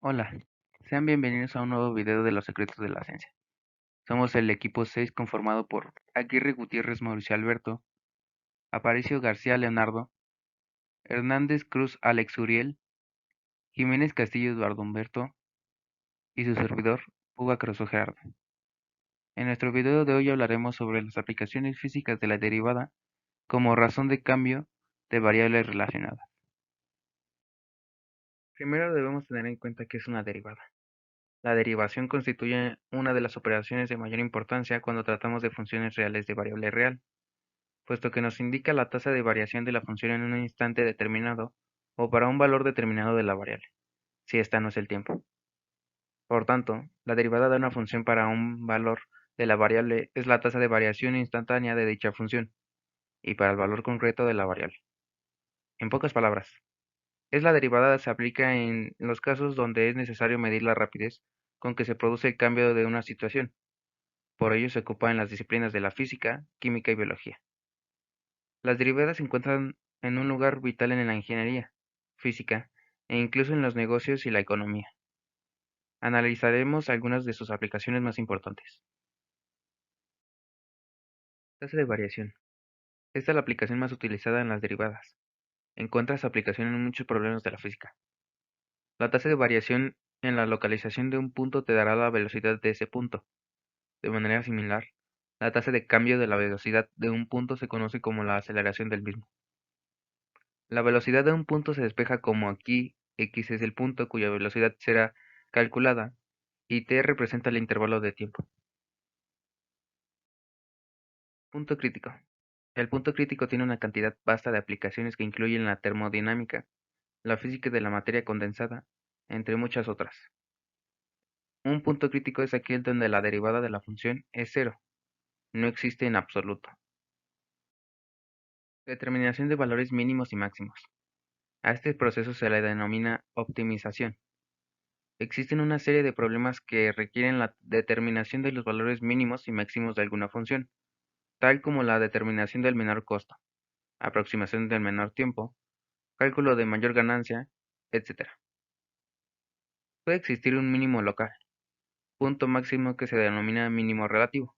Hola, sean bienvenidos a un nuevo video de los secretos de la ciencia. Somos el equipo 6 conformado por Aguirre Gutiérrez Mauricio Alberto, Aparicio García Leonardo, Hernández Cruz Alex Uriel, Jiménez Castillo Eduardo Humberto y su servidor Hugo Caruso Gerardo. En nuestro video de hoy hablaremos sobre las aplicaciones físicas de la derivada como razón de cambio de variables relacionadas. Primero debemos tener en cuenta que es una derivada. La derivación constituye una de las operaciones de mayor importancia cuando tratamos de funciones reales de variable real, puesto que nos indica la tasa de variación de la función en un instante determinado o para un valor determinado de la variable, si esta no es el tiempo. Por tanto, la derivada de una función para un valor de la variable es la tasa de variación instantánea de dicha función, y para el valor concreto de la variable. En pocas palabras, es la derivada se aplica en los casos donde es necesario medir la rapidez con que se produce el cambio de una situación. Por ello se ocupa en las disciplinas de la física, química y biología. Las derivadas se encuentran en un lugar vital en la ingeniería, física e incluso en los negocios y la economía. Analizaremos algunas de sus aplicaciones más importantes. Tasa de variación. Esta es la aplicación más utilizada en las derivadas. Encuentra su aplicación en muchos problemas de la física. La tasa de variación en la localización de un punto te dará la velocidad de ese punto. De manera similar, la tasa de cambio de la velocidad de un punto se conoce como la aceleración del mismo. La velocidad de un punto se despeja como aquí x es el punto cuya velocidad será calculada y t representa el intervalo de tiempo. Punto crítico. El punto crítico tiene una cantidad vasta de aplicaciones que incluyen la termodinámica, la física de la materia condensada, entre muchas otras. Un punto crítico es aquel donde la derivada de la función es cero, no existe en absoluto. Determinación de valores mínimos y máximos. A este proceso se le denomina optimización. Existen una serie de problemas que requieren la determinación de los valores mínimos y máximos de alguna función, tal como la determinación del menor costo, aproximación del menor tiempo, cálculo de mayor ganancia, etc. Puede existir un mínimo local, punto máximo que se denomina mínimo relativo,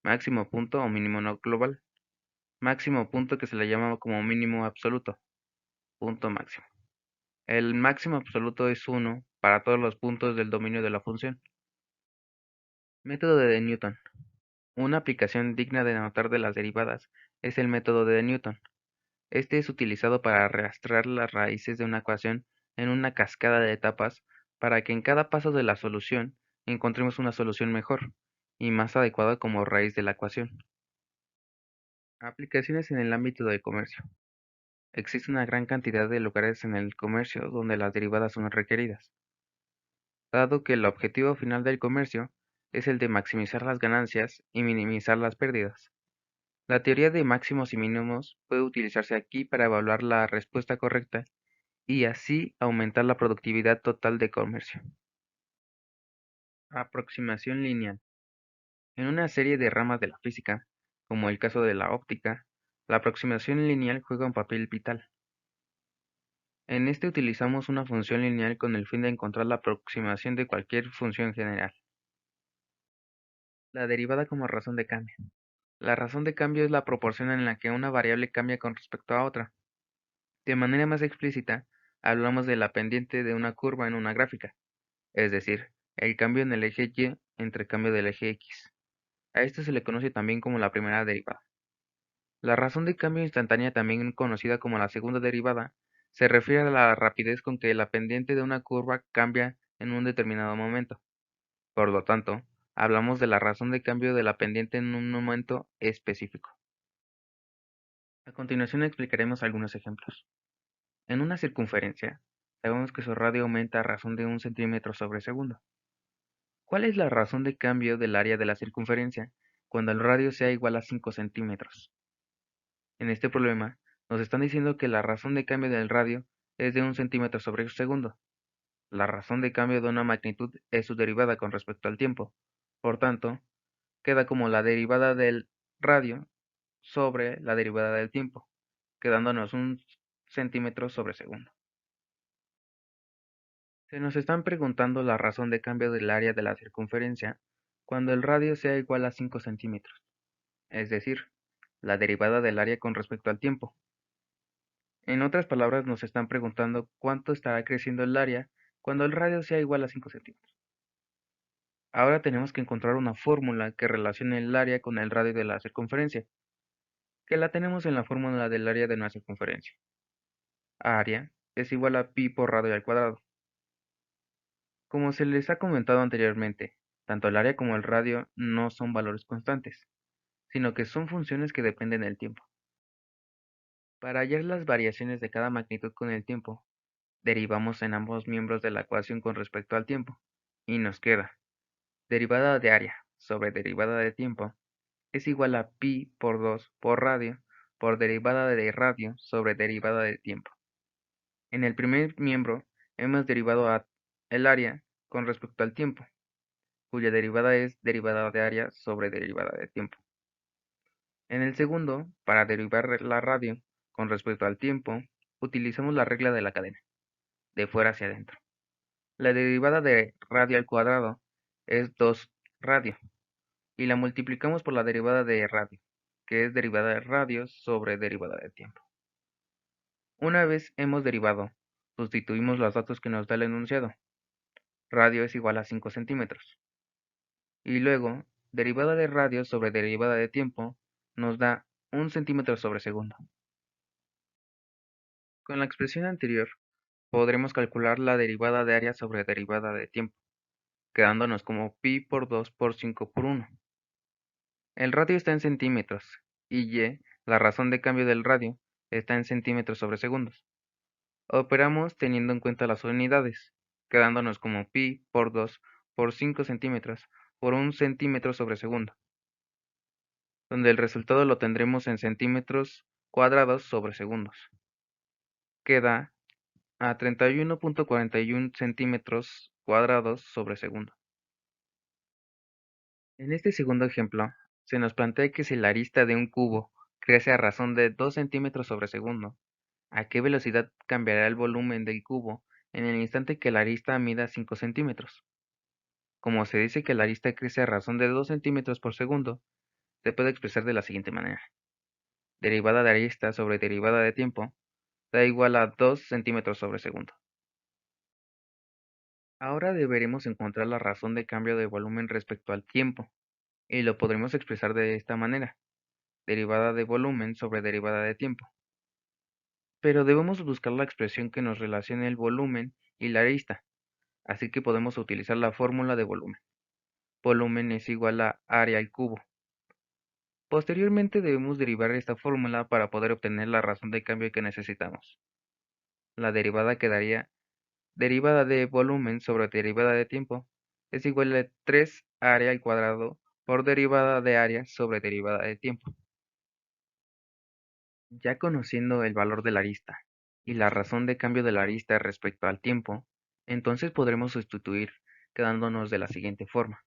máximo punto o mínimo no global, máximo punto que se le llama como mínimo absoluto, punto máximo. El máximo absoluto es 1 para todos los puntos del dominio de la función. Método de Newton. Una aplicación digna de notar de las derivadas es el método de Newton. Este es utilizado para arrastrar las raíces de una ecuación en una cascada de etapas para que en cada paso de la solución encontremos una solución mejor y más adecuada como raíz de la ecuación. Aplicaciones en el ámbito del comercio. Existe una gran cantidad de lugares en el comercio donde las derivadas son requeridas, dado que el objetivo final del comercio es el de maximizar las ganancias y minimizar las pérdidas. La teoría de máximos y mínimos puede utilizarse aquí para evaluar la respuesta correcta y así aumentar la productividad total de comercio. Aproximación lineal. En una serie de ramas de la física, como el caso de la óptica, la aproximación lineal juega un papel vital. En este utilizamos una función lineal con el fin de encontrar la aproximación de cualquier función general. La derivada como razón de cambio. La razón de cambio es la proporción en la que una variable cambia con respecto a otra. De manera más explícita, hablamos de la pendiente de una curva en una gráfica, es decir, el cambio en el eje Y entre cambio del eje X. A esto se le conoce también como la primera derivada. La razón de cambio instantánea, también conocida como la segunda derivada, se refiere a la rapidez con que la pendiente de una curva cambia en un determinado momento. Por lo tanto, hablamos de la razón de cambio de la pendiente en un momento específico. A continuación explicaremos algunos ejemplos. En una circunferencia, sabemos que su radio aumenta a razón de 1 cm sobre segundo. ¿Cuál es la razón de cambio del área de la circunferencia cuando el radio sea igual a 5 centímetros? En este problema, nos están diciendo que la razón de cambio del radio es de 1 cm sobre segundo. La razón de cambio de una magnitud es su derivada con respecto al tiempo. Por tanto, queda como la derivada del radio sobre la derivada del tiempo, quedándonos 1 cm sobre segundo. Se nos están preguntando la razón de cambio del área de la circunferencia cuando el radio sea igual a 5 centímetros, es decir, la derivada del área con respecto al tiempo. En otras palabras, nos están preguntando cuánto estará creciendo el área cuando el radio sea igual a 5 centímetros. Ahora tenemos que encontrar una fórmula que relacione el área con el radio de la circunferencia, que la tenemos en la fórmula del área de una circunferencia. Área es igual a pi por radio al cuadrado. Como se les ha comentado anteriormente, tanto el área como el radio no son valores constantes, sino que son funciones que dependen del tiempo. Para hallar las variaciones de cada magnitud con el tiempo, derivamos en ambos miembros de la ecuación con respecto al tiempo, y nos queda derivada de área sobre derivada de tiempo es igual a pi por 2 por radio por derivada de radio sobre derivada de tiempo. En el primer miembro hemos derivado el área con respecto al tiempo, cuya derivada es derivada de área sobre derivada de tiempo. En el segundo, para derivar la radio con respecto al tiempo, utilizamos la regla de la cadena, de fuera hacia adentro. La derivada de radio al cuadrado es 2 radio, y la multiplicamos por la derivada de radio, que es derivada de radio sobre derivada de tiempo. Una vez hemos derivado, sustituimos los datos que nos da el enunciado. Radio es igual a 5 centímetros. Y luego, derivada de radio sobre derivada de tiempo nos da 1 centímetro sobre segundo. Con la expresión anterior, podremos calcular la derivada de área sobre derivada de tiempo, quedándonos como pi por 2 por 5 por 1. El radio está en centímetros, y la razón de cambio del radio, está en centímetros sobre segundos. Operamos teniendo en cuenta las unidades, quedándonos como pi por 2 por 5 centímetros por 1 centímetro sobre segundo, donde el resultado lo tendremos en centímetros cuadrados sobre segundos. Queda a 31.41 centímetros cuadrados sobre segundo. En este segundo ejemplo, se nos plantea que si la arista de un cubo crece a razón de 2 centímetros sobre segundo, ¿a qué velocidad cambiará el volumen del cubo en el instante que la arista mida 5 centímetros? Como se dice que la arista crece a razón de 2 centímetros por segundo, se puede expresar de la siguiente manera. Derivada de arista sobre derivada de tiempo da igual a 2 centímetros sobre segundo. Ahora deberemos encontrar la razón de cambio de volumen respecto al tiempo, y lo podremos expresar de esta manera. Derivada de volumen sobre derivada de tiempo. Pero debemos buscar la expresión que nos relacione el volumen y la arista, así que podemos utilizar la fórmula de volumen. Volumen es igual a área al cubo. Posteriormente debemos derivar esta fórmula para poder obtener la razón de cambio que necesitamos. La derivada quedaría derivada de volumen sobre derivada de tiempo es igual a 3 área al cuadrado por derivada de área sobre derivada de tiempo. Ya conociendo el valor de la arista y la razón de cambio de la arista respecto al tiempo, entonces podremos sustituir quedándonos de la siguiente forma.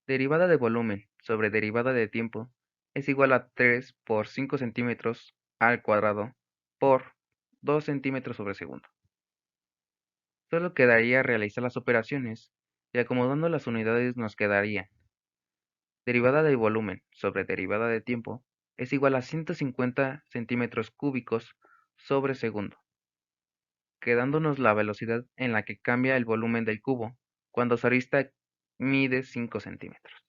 Derivada de volumen sobre derivada de tiempo es igual a 3 por 5 centímetros al cuadrado por 2 centímetros sobre segundo. Solo quedaría realizar las operaciones y acomodando las unidades nos quedaría derivada de volumen sobre derivada de tiempo es igual a 150 centímetros cúbicos sobre segundo, quedándonos la velocidad en la que cambia el volumen del cubo cuando su arista mide 5 centímetros.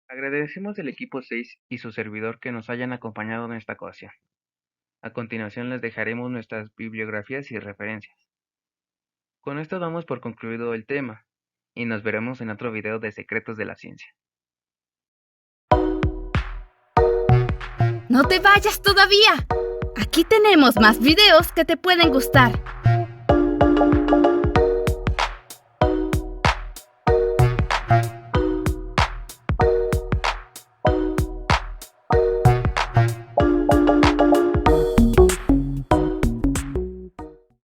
Agradecemos al equipo 6 y su servidor que nos hayan acompañado en esta ocasión. A continuación les dejaremos nuestras bibliografías y referencias. Con esto damos por concluido el tema, y nos veremos en otro video de Secretos de la Ciencia. ¡No te vayas todavía! Aquí tenemos más videos que te pueden gustar.